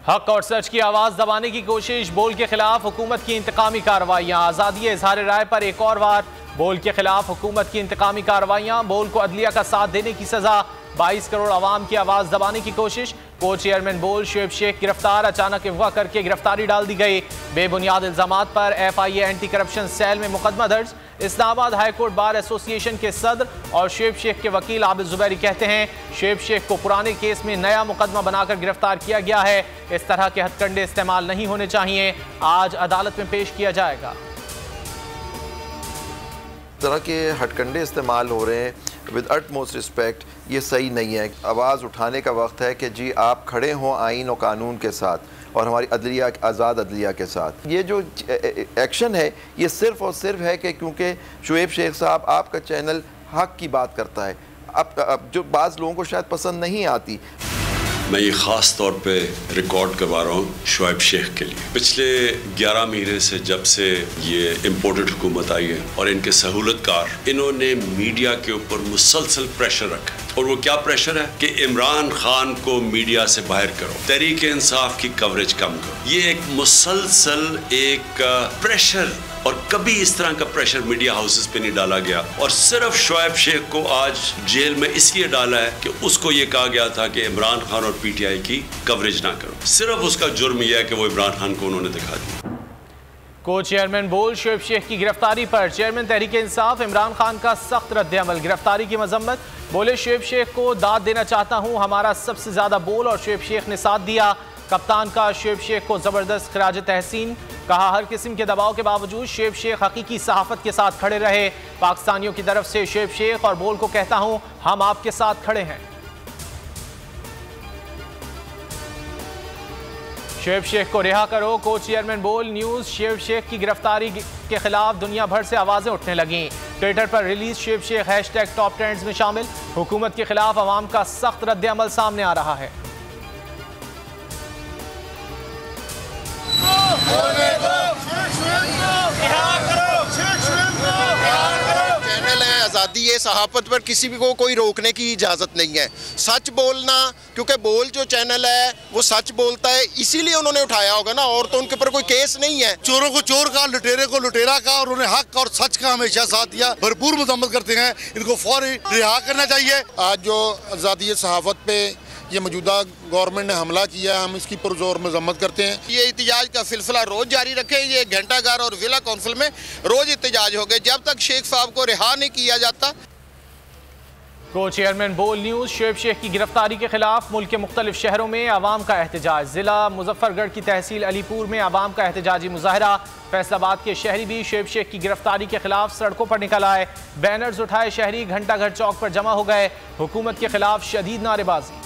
हक और सच की आवाज़ दबाने की कोशिश, बोल के खिलाफ हुकूमत की इंतकामी कार्रवाइयाँ। आज़ादी इजहार राय पर एक और बार बोल के खिलाफ हुकूमत की इंतकामी कार्रवाइयाँ। बोल को अदलिया का साथ देने की सजा, 22 करोड़ आवाम की आवाज़ दबाने की कोशिश। को चेयरमैन बोल शुएब शेख गिरफ्तार, अचानक अगवा करके गिरफ्तारी डाल दी गई। बेबुनियाद इल्जामात पर FIA एंटी करप्शन सेल में मुकदमा दर्ज। इस्लामाबाद हाईकोर्ट बार एसोसिएशन के सदर और शुएब शेख के वकील आबिद जुबैरी कहते हैं शुएब शेख को पुराने केस में नया मुकदमा बनाकर गिरफ्तार किया गया है। इस तरह के हथकंडे इस्तेमाल नहीं होने चाहिए। आज अदालत में पेश किया जाएगा। तरह के हटकंडे इस्तेमाल हो रहे हैं विद अटमोस्ट रिस्पेक्ट, ये सही नहीं है। आवाज़ उठाने का वक्त है कि जी आप खड़े हों आइन और कानून के साथ और हमारी अदलिया, आज़ाद अदलिया के साथ। ये जो एक्शन है ये सिर्फ़ और सिर्फ है कि क्योंकि शुएब शेख साहब आपका चैनल हक की बात करता है। अब जो बाज़ लोगों को शायद पसंद नहीं आती। मैं ये ख़ास तौर पे रिकॉर्ड करवा रहा हूँ शुएब शेख के लिए। पिछले 11 महीने से जब से ये इम्पोर्टेड हुकूमत आई है और इनके सहूलतकार, इन्होंने मीडिया के ऊपर मुसलसल प्रेशर रखा। और वो क्या प्रेशर है कि इमरान खान को मीडिया से बाहर करो, तहरीक इंसाफ की कवरेज कम करो। ये एक मुसलसल एक प्रेशर, और कभी इस तरह का प्रेशर मीडिया हाउसेस पे नहीं डाला गया। और सिर्फ शुएब शेख को आज जेल में इसलिए डाला है कि उसको ये कहा गया था कि इमरान खान और PTI की कवरेज ना करो। सिर्फ उसका जुर्म यह है कि वो इमरान खान को उन्होंने दिखा दिया। को चेयरमैन बोल शुएब शेख की गिरफ्तारी पर चेयरमैन तहरीक इंसाफ इमरान खान का सख्त रद्द-ए-अमल। गिरफ्तारी की मजम्मत, बोले शुएब शेख को दाद देना चाहता हूँ, हमारा सबसे ज्यादा बोल और शुएब शेख ने साथ दिया। कप्तान का शुएब शेख को जबरदस्त खिराज तहसीन, कहा हर किस्म के दबाव के बावजूद शुएब शेख हकीकी सहाफत के साथ खड़े रहे। पाकिस्तानियों की तरफ से शुएब शेख और बोल को कहता हूं हम आपके साथ खड़े हैं। शुएब शेख को रिहा करो, को चेयरमैन बोल न्यूज। शुएब शेख की गिरफ्तारी के खिलाफ दुनिया भर से आवाजें उठने लगीं। ट्विटर पर release Shoaib Sheikh hashtag top trends में शामिल। हुकूमत के खिलाफ अवाम का सख्त रद्द-ए-अमल सामने आ रहा है। चैनल है आज़ादी है सहाफत पर, किसी भी को कोई रोकने की इजाज़त नहीं है। सच बोलना, क्योंकि बोल जो चैनल है वो सच बोलता है, इसीलिए उन्होंने उठाया होगा ना, और तो उनके ऊपर कोई केस नहीं है। चोरों को चोर का, लुटेरे को लुटेरा का, और उन्हें हक और सच का हमेशा साथ दिया। भरपूर मजम्मत करते हैं, इनको फौरी रिहा करना चाहिए। आज जो आज़ादी सहाफत पे ये मौजूदा गवर्नमेंट ने हमला किया, हम इसकी पुरजोर मजम्मत करते हैं। ये एहतजाज का सिलसिला रोज जारी रखे। ये घंटाघर और जिला कौंसिल में रोज एहतजाज हो गए जब तक शेख साहब को रिहा नहीं किया जाता। को चेयरमैन बोल न्यूज। शुएब शेख की गिरफ्तारी के खिलाफ मुल्क के मुख्तलिफ शहरों में आवाम का एहतजाज। जिला मुजफ्फरगढ़ की तहसील अलीपुर में आवाम का एहतजाजी मुजाहरा। फैसलाबाद के शहरी भी शुएब शेख की गिरफ्तारी के खिलाफ सड़कों पर निकल आए। बैनर्स उठाए शहरी घंटाघर चौक पर जमा हो गए। हुकूमत के खिलाफ शदीद नारेबाजी।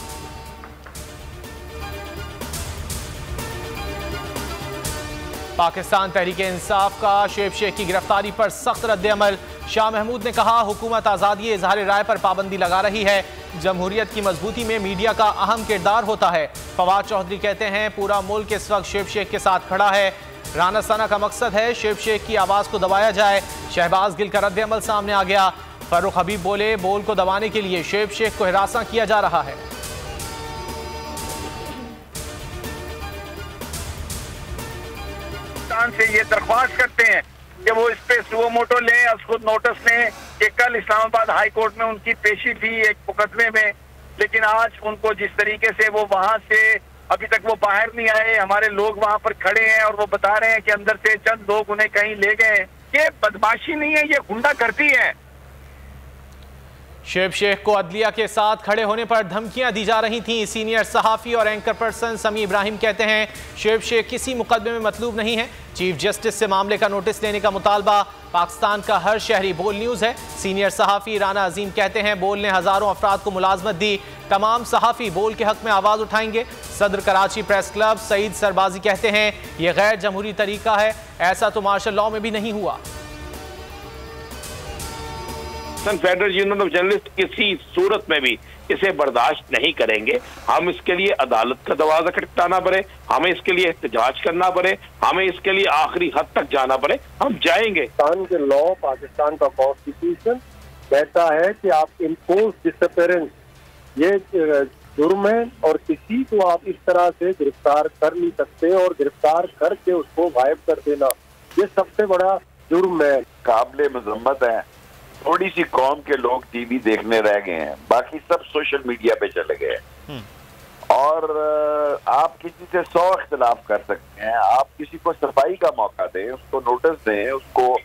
पाकिस्तान तहरीक इंसाफ का शुएब शेख की गिरफ्तारी पर सख्त रद्द-ए-अमल। शाह महमूद ने कहा हुकूमत आज़ादी इजहार राय पर पाबंदी लगा रही है। जमहूरियत की मजबूती में मीडिया का अहम किरदार होता है। फवाद चौधरी कहते हैं पूरा मुल्क इस वक्त शुएब शेख के साथ खड़ा है। राना सना का मकसद है शुएब शेख की आवाज़ को दबाया जाए। शहबाज गिल का रद्द-ए-अमल सामने आ गया। फर्रुख हबीब बोले बोल को दबाने के लिए शुएब शेख को हिरासा किया जा रहा है। से ये दरख्वास्त करते हैं कि वो इस पे सुओ मोटो लें और खुद नोटिस लें कि कल इस्लामाबाद हाई कोर्ट में उनकी पेशी थी एक मुकदमे में, लेकिन आज उनको जिस तरीके से वो वहां से अभी तक वो बाहर नहीं आए, हमारे लोग वहां पर खड़े हैं और वो बता रहे हैं कि अंदर से चंद लोग उन्हें कहीं ले गए। ये बदमाशी नहीं है, ये गुंडागर्दी है। शुएब शेख को अदलिया के साथ खड़े होने पर धमकियां दी जा रही थीं। सीनियर सहाफ़ी और एंकर पर्सन समी इब्राहिम कहते हैं शुएब शेख किसी मुकदमे में मतलूब नहीं है। चीफ जस्टिस से मामले का नोटिस लेने का मुतालबा। पाकिस्तान का हर शहरी बोल न्यूज़ है। सीनियर सहाफ़ी राना अजीम कहते हैं बोल ने हज़ारों अफराद को मुलाजमत दी। तमाम सहाफ़ी बोल के हक में आवाज़ उठाएंगे। सदर कराची प्रेस क्लब सईद सरबाजी कहते हैं यह गैर जमहूरी तरीका है, ऐसा तो मार्शल लॉ में भी नहीं हुआ। फेडरल यूनियन ऑफ जर्नलिस्ट किसी सूरत में भी इसे बर्दाश्त नहीं करेंगे। हम इसके लिए अदालत का दरवाजा खटखटाना पड़े, हमें इसके लिए एहतजाज करना पड़े, हमें इसके लिए आखिरी हद तक जाना पड़े, हम जाएंगे। पाकिस्तान के लॉ, पाकिस्तान का कॉन्स्टिट्यूशन कहता है कि आप इम्पोज डिसअपेरेंस, ये जुर्म है और किसी को आप इस तरह से गिरफ्तार कर नहीं सकते और गिरफ्तार करके उसको गायब कर देना ये सबसे बड़ा जुर्म है। काबिल मजम्मत है। थोड़ी सी कौम के लोग टीवी देखने रह गए हैं, बाकी सब सोशल मीडिया पे चले गए हैं। और आप किसी से 100 इख्तिलाफ कर सकते हैं, आप किसी को सफाई का मौका दें, उसको नोटिस दें, उसको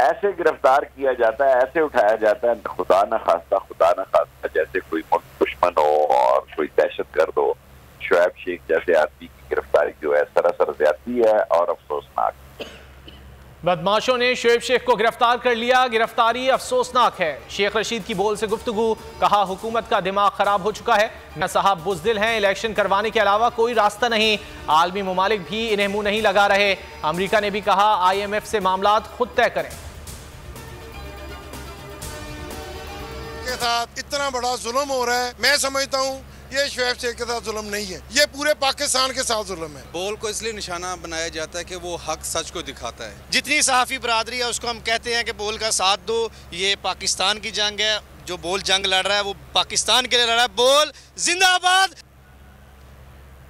ऐसे गिरफ्तार किया जाता है, ऐसे उठाया जाता है, खुदा न खास्ता जैसे कोई दुश्मन हो और कोई दहशतगर्द हो। शुएब शेख जैसे आदमी की गिरफ्तारी जो है सरासर ज्यादती है और अफसोसनाक। बदमाशों ने शुएब शेख को गिरफ्तार कर लिया, गिरफ्तारी अफसोसनाक है। शेख रशीद की बोल से गुफ्तगू, कहा हुकूमत का दिमाग खराब हो चुका है, न साहब बुज़दिल हैं, इलेक्शन करवाने के अलावा कोई रास्ता नहीं। आलमी ममालिक भी इन्हें मुंह नहीं लगा रहे। अमेरिका ने भी कहा IMF से मामलात खुद तय करें। के साथ इतना बड़ा जुल्म हो रहा है, मैं समझता हूँ ये शुएब शेख के साथ जुल्म नहीं है, ये पूरे पाकिस्तान के साथ जुल्म है। बोल को इसलिए निशाना बनाया जाता है कि वो हक सच को दिखाता है। जितनी सहाफ़ी बरादरी है उसको हम कहते हैं कि बोल का साथ दो, ये पाकिस्तान की जंग है, जो बोल जंग लड़ रहा है वो पाकिस्तान के लिए लड़ रहा है। बोल जिंदाबाद।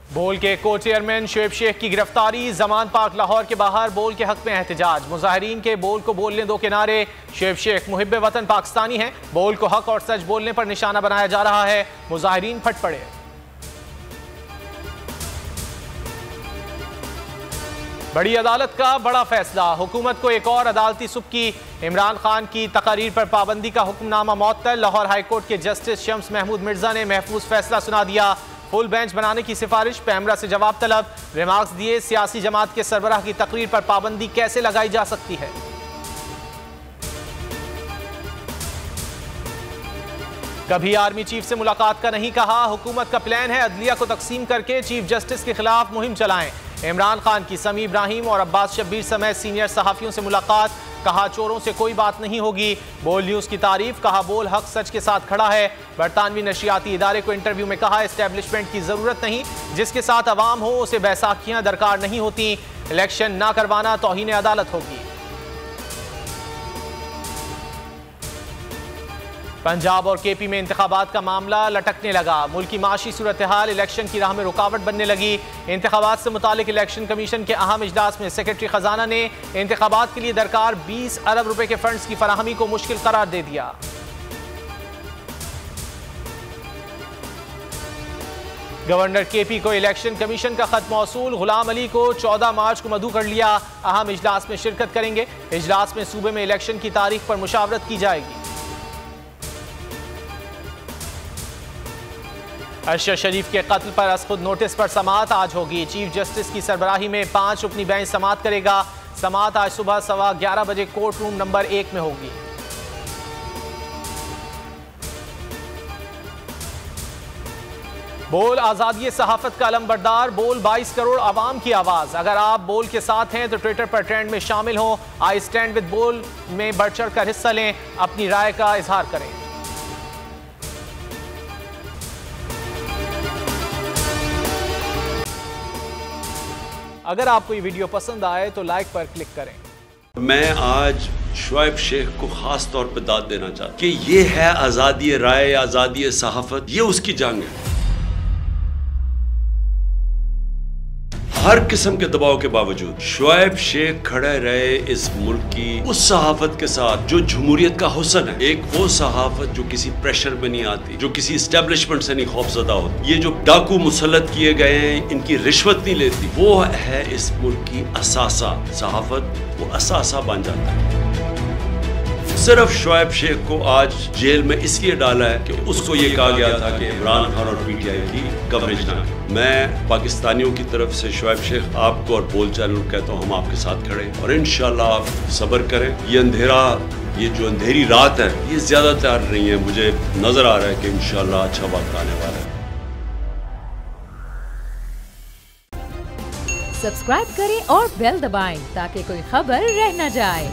बोल के को चेयरमैन शुएब शेख की गिरफ्तारी, जमान पार्क लाहौर के बाहर बोल के हक में एहतजाज, मुजाहिरीन के बोल को बोलने दो के नारे। शुएब शेख मुहिब वतन पाकिस्तानी हैं, बोल को हक और सच बोलने पर निशाना बनाया जा रहा है, मुजाहिरीन फट पड़े। बड़ी अदालत का बड़ा फैसला, हुकूमत को एक और अदालती सुबकी। इमरान खान की तकारीर पर पाबंदी का हुक्मनामा मुअत्तल, लाहौर हाईकोर्ट के जस्टिस शम्स महमूद मिर्जा ने महफूज फैसला सुना दिया। फुल बेंच बनाने की सिफारिश, पैमरा से जवाब तलब, रिमार्क्स दिए, सियासी जमात के सरबराह की तकरीर पर पाबंदी कैसे लगाई जा सकती है। कभी आर्मी चीफ से मुलाकात का नहीं कहा, हुकूमत का प्लान है अदलिया को तकसीम करके चीफ जस्टिस के खिलाफ मुहिम चलाएं। इमरान खान की समी इब्राहिम और अब्बास शब्बीर समेत सीनियर सहाफियों से मुलाकात, कहा चोरों से कोई बात नहीं होगी। बोल न्यूज़ की तारीफ, कहा बोल हक सच के साथ खड़ा है। बरतानवी नशियाती इदारे को इंटरव्यू में कहा एस्टेब्लिशमेंट की ज़रूरत नहीं, जिसके साथ अवाम हो उसे बैसाखियाँ दरकार नहीं होती। इलेक्शन ना करवाना तौहीन अदालत होगी। पंजाब और KP में इंतखाबात का मामला लटकने लगा, मुल्की माशी सूरत हाल इलेक्शन की राह में रुकावट बनने लगी। इंतखाबात से मुतालिक इलेक्शन कमीशन के अहम इजलास में सेक्रेटरी खजाना ने इंतखाबात के लिए दरकार 20 अरब रुपए के फंड्स की फराहमी को मुश्किल करार दे दिया। गवर्नर KP को इलेक्शन कमीशन का खत मौसूल, गुलाम अली को 14 मार्च को मदऊ कर लिया, अहम इजलास में शिरकत करेंगे। इजलास में सूबे में इलेक्शन की तारीख पर मुशावरत की जाएगी। अरशद शरीफ के कत्ल पर असखुद नोटिस पर समाअत आज होगी। चीफ जस्टिस की सरबराही में 5 रुकनी बेंच समाअत करेगा। समाअत आज सुबह 11:15 बजे कोर्ट रूम नंबर 1 में होगी। बोल आज़ादी सहाफत का अलमबरदार, बोल 22 करोड़ आवाम की आवाज़। अगर आप बोल के साथ हैं तो ट्विटर पर ट्रेंड में शामिल हों। आई स्टैंड विद बोल में बढ़ चढ़ कर हिस्सा लें, अपनी राय का इजहार करें। अगर आपको ये वीडियो पसंद आए तो लाइक पर क्लिक करें। मैं आज शुएब शेख को खास तौर पर दाद देना चाहता हूं कि ये है आज़ादी राय, आज़ादी सहाफत, ये उसकी जंग है। हर किस्म के दबाव के बावजूद शुएब शेख खड़े रहे इस मुल्क की उस सहाफत के साथ जो जमहूरियत का हुस्न है। एक वो सहाफत जो किसी प्रेशर में नहीं आती, जो किसी एस्टेब्लिशमेंट से नहीं खौफजदा होती। ये जो डाकू मुसल्लत किए गए हैं, इनकी रिश्वत नहीं लेती, वो है इस मुल्क की असासा। सहाफत वो असासा बन जाता है। सिर्फ शुएब शेख को आज जेल में इसलिए डाला है कि उसको ये कहा गया था कि इमरान खान और PTI की कवरेज ना करें। मैं पाकिस्तानियों की तरफ से शुएब शेख आपको और बोल चैनल कहता हूँ, हम आपके साथ खड़े और इंशाल्लाह आप सब्र करें। ये अंधेरा, ये जो अंधेरी रात है, ये ज्यादा तैयार नहीं है। मुझे नजर आ रहा है कि इंशाल्लाह अच्छा वक्त आने वाला है। सब्सक्राइब करें और बेल दबाएं ताकि कोई खबर रह न जाए।